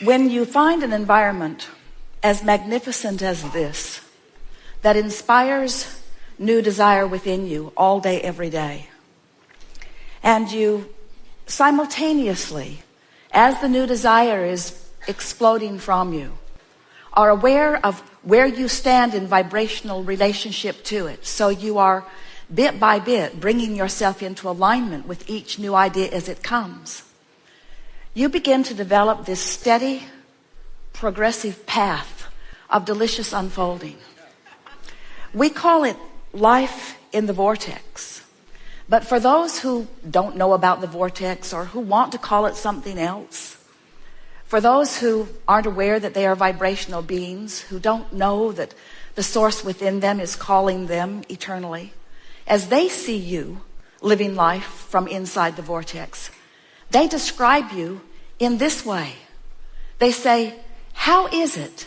When you find an environment as magnificent as this, that inspires new desire within you all day, every day, and you simultaneously, as the new desire is exploding from you, are aware of where you stand in vibrational relationship to it, so you are bit by bit bringing yourself into alignment with each new idea as it comes, you begin to develop this steady, progressive path of delicious unfolding. We call it life in the vortex. But for those who don't know about the vortex, or who want to call it something else, for those who aren't aware that they are vibrational beings, who don't know that the source within them is calling them eternally, as they see you living life from inside the vortex, they describe you in this way. They say, how is it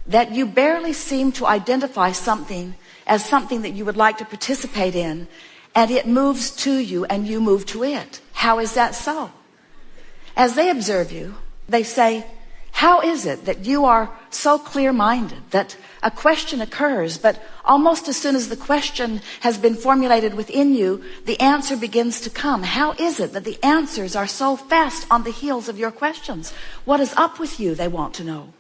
that you barely seem to identify something as something that you would like to participate in, and it moves to you and you move to it? How is that so? As they observe you, they say, how is it that you are so clear-minded that a question occurs, but almost as soon as the question has been formulated within you, the answer begins to come? How is it that the answers are so fast on the heels of your questions? What is up with you, they want to know.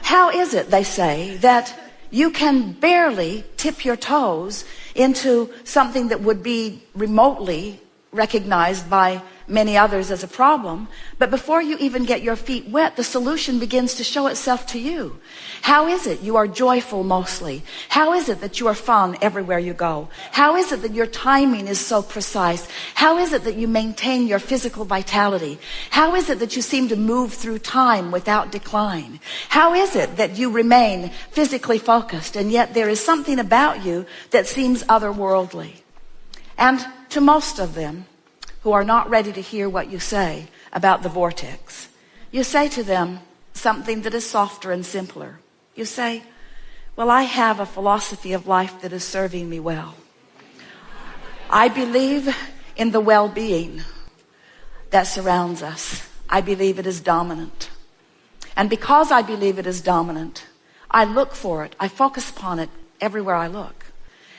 How is it, they say, that you can barely tip your toes into something that would be remotely recognized by many others as a problem, but before you even get your feet wet, the solution begins to show itself to you? How is it you are joyful mostly? How is it that you are fun everywhere you go? How is it that your timing is so precise? How is it that you maintain your physical vitality? How is it that you seem to move through time without decline? How is it that you remain physically focused, and yet there is something about you that seems otherworldly? And to most of them who are not ready to hear what you say about the vortex, you say to them something that is softer and simpler. You say, well, I have a philosophy of life that is serving me well. I believe in the well-being that surrounds us. I believe it is dominant. And because I believe it is dominant, I look for it. I focus upon it everywhere I look.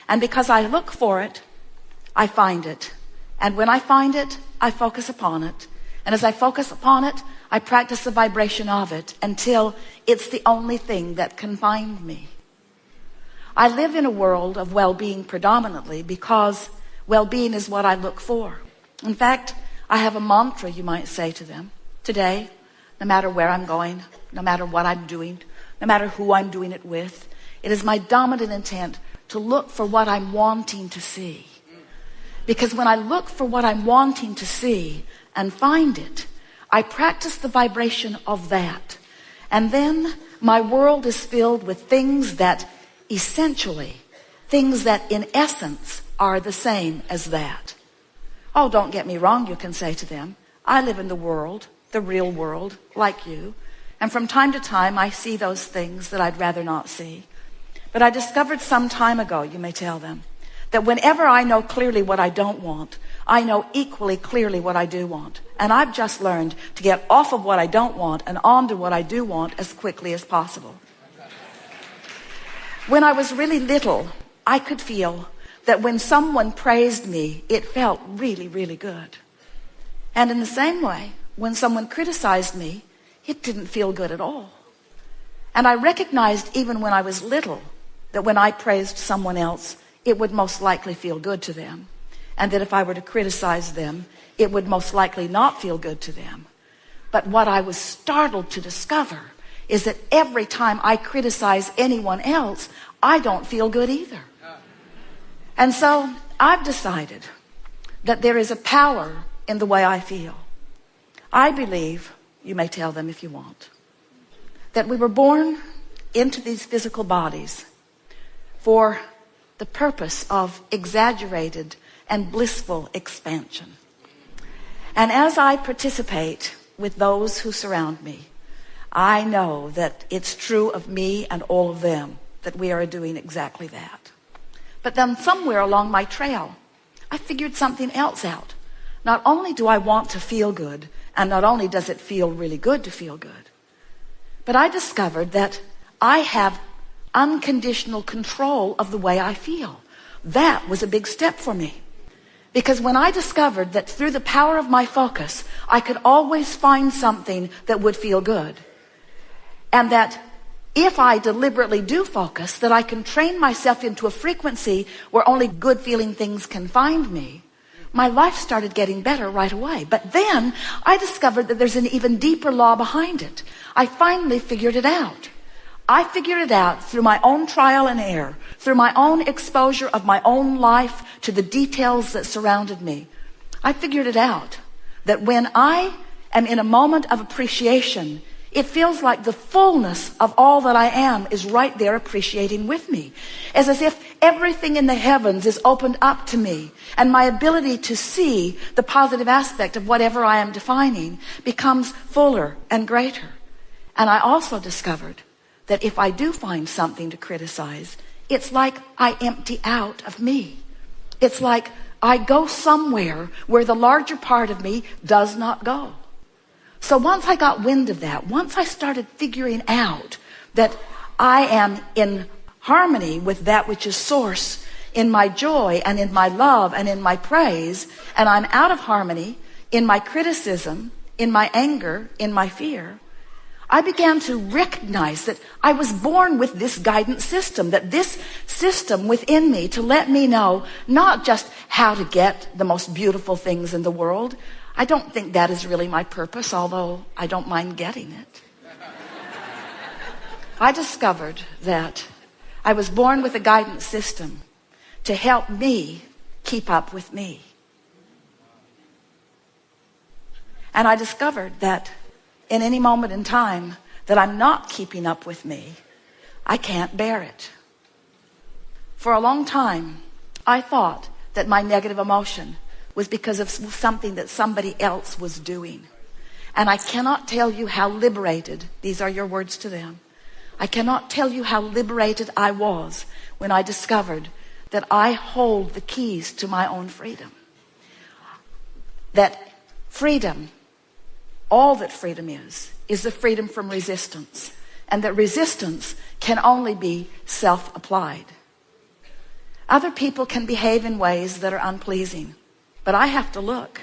And because I look for it, I find it. And when I find it, I focus upon it. And as I focus upon it, I practice the vibration of it until it's the only thing that can find me. I live in a world of well-being predominantly because well-being is what I look for. In fact, I have a mantra, you might say to them. Today, no matter where I'm going, no matter what I'm doing, no matter who I'm doing it with, it is my dominant intent to look for what I'm wanting to see. Because when I look for what I'm wanting to see and find it, I practice the vibration of that. And then my world is filled with things that essentially, things that in essence are the same as that. Oh, don't get me wrong, you can say to them. I live in the world, the real world, like you. And from time to time, I see those things that I'd rather not see. But I discovered some time ago, you may tell them, that whenever I know clearly what I don't want, I know equally clearly what I do want. And I've just learned to get off of what I don't want and onto what I do want as quickly as possible. When I was really little, I could feel that when someone praised me, it felt really, really good. And in the same way, when someone criticized me, it didn't feel good at all. And I recognized even when I was little that when I praised someone else, it would most likely feel good to them. And that if I were to criticize them, it would most likely not feel good to them. But what I was startled to discover is that every time I criticize anyone else, I don't feel good either. And so I've decided that there is a power in the way I feel. I believe, you may tell them if you want, that we were born into these physical bodies for the purpose of exaggerated and blissful expansion. And as I participate with those who surround me, I know that it's true of me and all of them that we are doing exactly that. But then somewhere along my trail, I figured something else out. Not only do I want to feel good And not only does it feel really good to feel good, but I discovered that I have unconditional control of the way I feel. That was a big step for me. Because when I discovered that through the power of my focus, I could always find something that would feel good. And that if I deliberately do focus, that I can train myself into a frequency where only good feeling things can find me. My life started getting better right away. But then I discovered that there's an even deeper law behind it. I finally figured it out. I figured it out through my own trial and error, through my own exposure of my own life to the details that surrounded me. I figured it out that when I am in a moment of appreciation, it feels like the fullness of all that I am is right there appreciating with me. It's as if everything in the heavens is opened up to me, and my ability to see the positive aspect of whatever I am defining becomes fuller and greater. And I also discovered that if I do find something to criticize, it's like I empty out of me. It's like I go somewhere where the larger part of me does not go. So once I got wind of that, once I started figuring out that I am in harmony with that which is source, in my joy and in my love and in my praise, and I'm out of harmony in my criticism, in my anger, in my fear, I began to recognize that I was born with this guidance system, that this system within me to let me know not just how to get the most beautiful things in the world. I don't think that is really my purpose, although I don't mind getting it. I discovered that I was born with a guidance system to help me keep up with me. And I discovered that in any moment in time that I'm not keeping up with me, I can't bear it. For a long time, I thought that my negative emotion was because of something that somebody else was doing. And I cannot tell you how liberated, these are your words to them, I cannot tell you how liberated I was when I discovered that I hold the keys to my own freedom. That freedom, all that freedom is the freedom from resistance. And that resistance can only be self-applied. Other people can behave in ways that are unpleasing, but I have to look.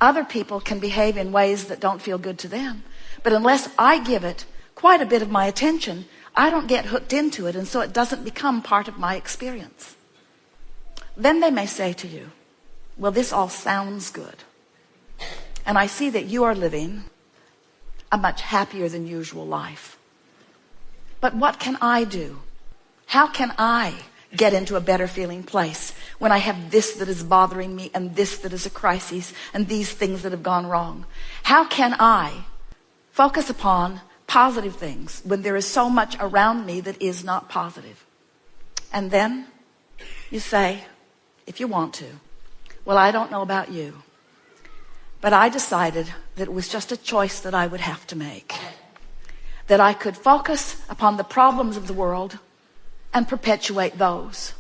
Other people can behave in ways that don't feel good to them, but unless I give it quite a bit of my attention, I don't get hooked into it, and so it doesn't become part of my experience. Then they may say to you, well, this all sounds good, and I see that you are living a much happier than usual life. But what can I do? How can I get into a better feeling place when I have this that is bothering me and this that is a crisis and these things that have gone wrong? How can I focus upon positive things when there is so much around me that is not positive? And then you say, if you want to, well, I don't know about you, but I decided that it was just a choice that I would have to make. That I could focus upon the problems of the world and perpetuate those.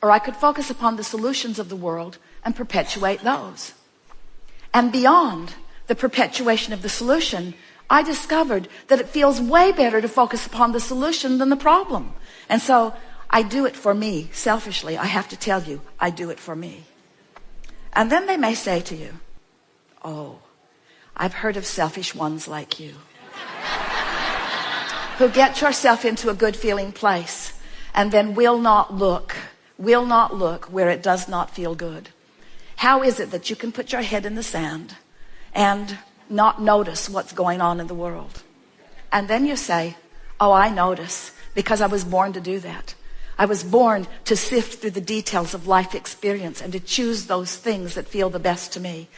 Or I could focus upon the solutions of the world and perpetuate those. And beyond the perpetuation of the solution, I discovered that it feels way better to focus upon the solution than the problem. And so I do it for me, selfishly. I have to tell you, I do it for me. And then they may say to you, oh, I've heard of selfish ones like you who get yourself into a good feeling place and then will not look where it does not feel good. How is it that you can put your head in the sand and not notice what's going on in the world? And then you say, oh, I notice, because I was born to do that. I was born to sift through the details of life experience and to choose those things that feel the best to me.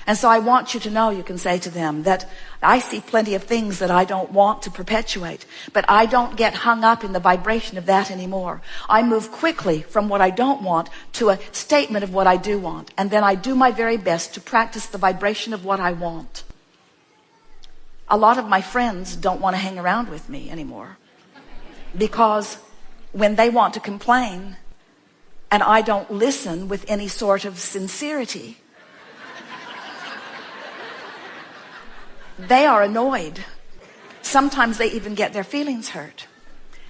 And so I want you to know, you can say to them, that I see plenty of things that I don't want to perpetuate, but I don't get hung up in the vibration of that anymore. I move quickly from what I don't want to a statement of what I do want. And then I do my very best to practice the vibration of what I want. A lot of my friends don't want to hang around with me anymore, because when they want to complain and I don't listen with any sort of sincerity, they are annoyed. Sometimes they even get their feelings hurt.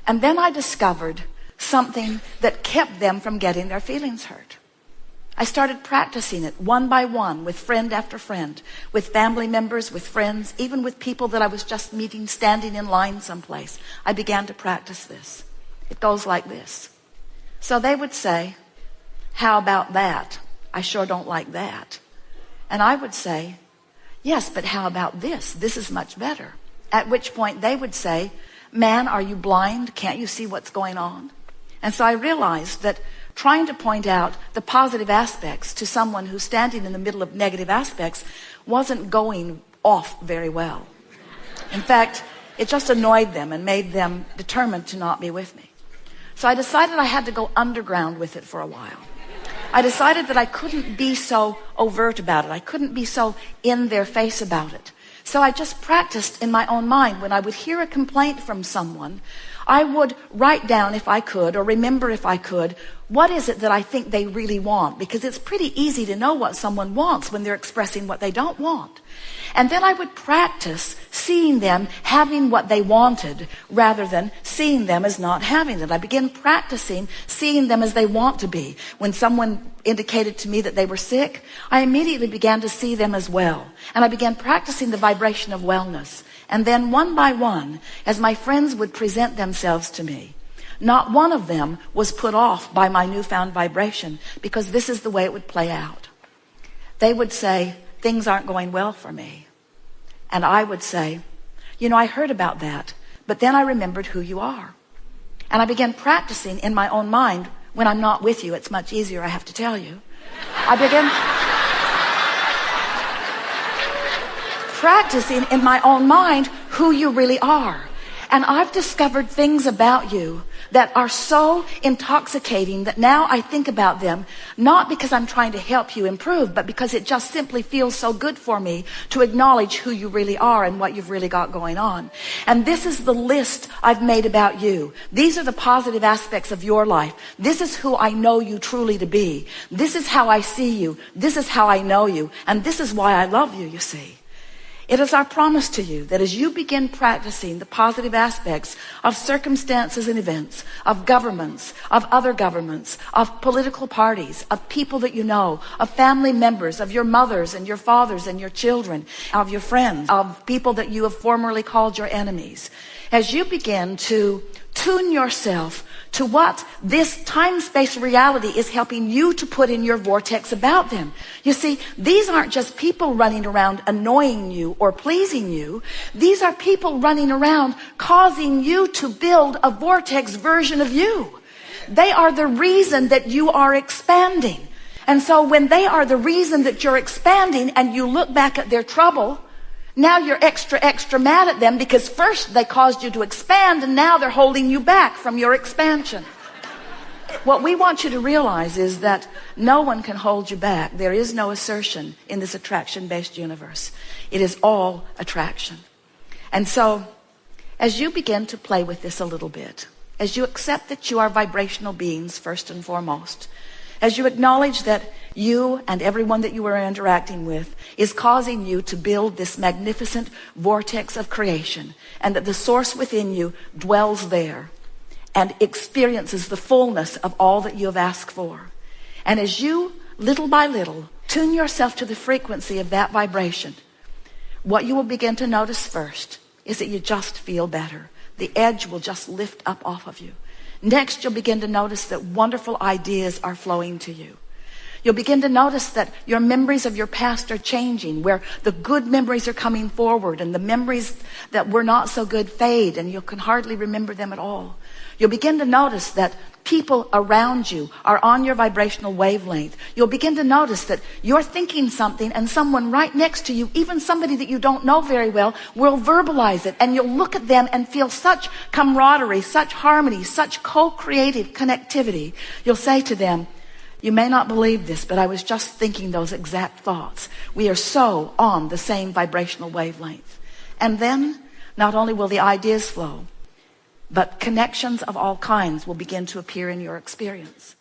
And then I discovered something that kept them from getting their feelings hurt. I started practicing it one by one with friend after friend, with family members, with friends, even with people that I was just meeting standing in line someplace. I began to practice this. It goes like this. So they would say, how about that? I sure don't like that. And I would say, yes, but how about this? This is much better. At which point they would say, man, are you blind? Can't you see what's going on? And so I realized that trying to point out the positive aspects to someone who's standing in the middle of negative aspects wasn't going off very well. In fact, it just annoyed them and made them determined to not be with me. So I decided I had to go underground with it for a while. I decided that I couldn't be so overt about it. I couldn't be so in their face about it. So I just practiced in my own mind. When I would hear a complaint from someone, I would write down if I could, or remember if I could, what is it that I think they really want? Because it's pretty easy to know what someone wants when they're expressing what they don't want. And then I would practice seeing them having what they wanted rather than seeing them as not having it. I began practicing seeing them as they want to be. When someone indicated to me that they were sick, I immediately began to see them as well. And I began practicing the vibration of wellness. And then one by one, as my friends would present themselves to me, not one of them was put off by my newfound vibration, because this is the way it would play out. They would say, things aren't going well for me. And I would say, I heard about that, but then I remembered who you are. And I began practicing in my own mind. When I'm not with you, it's much easier, I have to tell you. I began practicing in my own mind who you really are. And I've discovered things about you that are so intoxicating that now I think about them, not because I'm trying to help you improve, but because it just simply feels so good for me to acknowledge who you really are and what you've really got going on. And this is the list I've made about you. These are the positive aspects of your life. This is who I know you truly to be. This is how I see you. This is how I know you. And this is why I love you, you see. It is our promise to you that as you begin practicing the positive aspects of circumstances and events, of governments, of other governments, of political parties, of people that you know, of family members, of your mothers and your fathers and your children, of your friends, of people that you have formerly called your enemies, as you begin to tune yourself to what this time-space reality is helping you to put in your vortex about them. You see, these aren't just people running around annoying you or pleasing you. These are people running around causing you to build a vortex version of you. They are the reason that you are expanding. And so when they are the reason that you're expanding and you look back at their trouble, now you're extra mad at them because first they caused you to expand and now they're holding you back from your expansion. What we want you to realize is that no one can hold you back. There is no assertion in this attraction-based universe. It is all attraction. And so as you begin to play with this a little bit, as you accept that you are vibrational beings first and foremost, as you acknowledge that you and everyone that you are interacting with is causing you to build this magnificent vortex of creation, and that the source within you dwells there and experiences the fullness of all that you have asked for. And as you, little by little, tune yourself to the frequency of that vibration, what you will begin to notice first is that you just feel better. The edge will just lift up off of you. Next, you'll begin to notice that wonderful ideas are flowing to you. You'll begin to notice that your memories of your past are changing, where the good memories are coming forward and the memories that were not so good fade and you can hardly remember them at all. You'll begin to notice that people around you are on your vibrational wavelength. You'll begin to notice that you're thinking something and someone right next to you, even somebody that you don't know very well, will verbalize it. And you'll look at them and feel such camaraderie, such harmony, such co-creative connectivity. You'll say to them, you may not believe this, but I was just thinking those exact thoughts. We are so on the same vibrational wavelength. And then not only will the ideas flow, but connections of all kinds will begin to appear in your experience.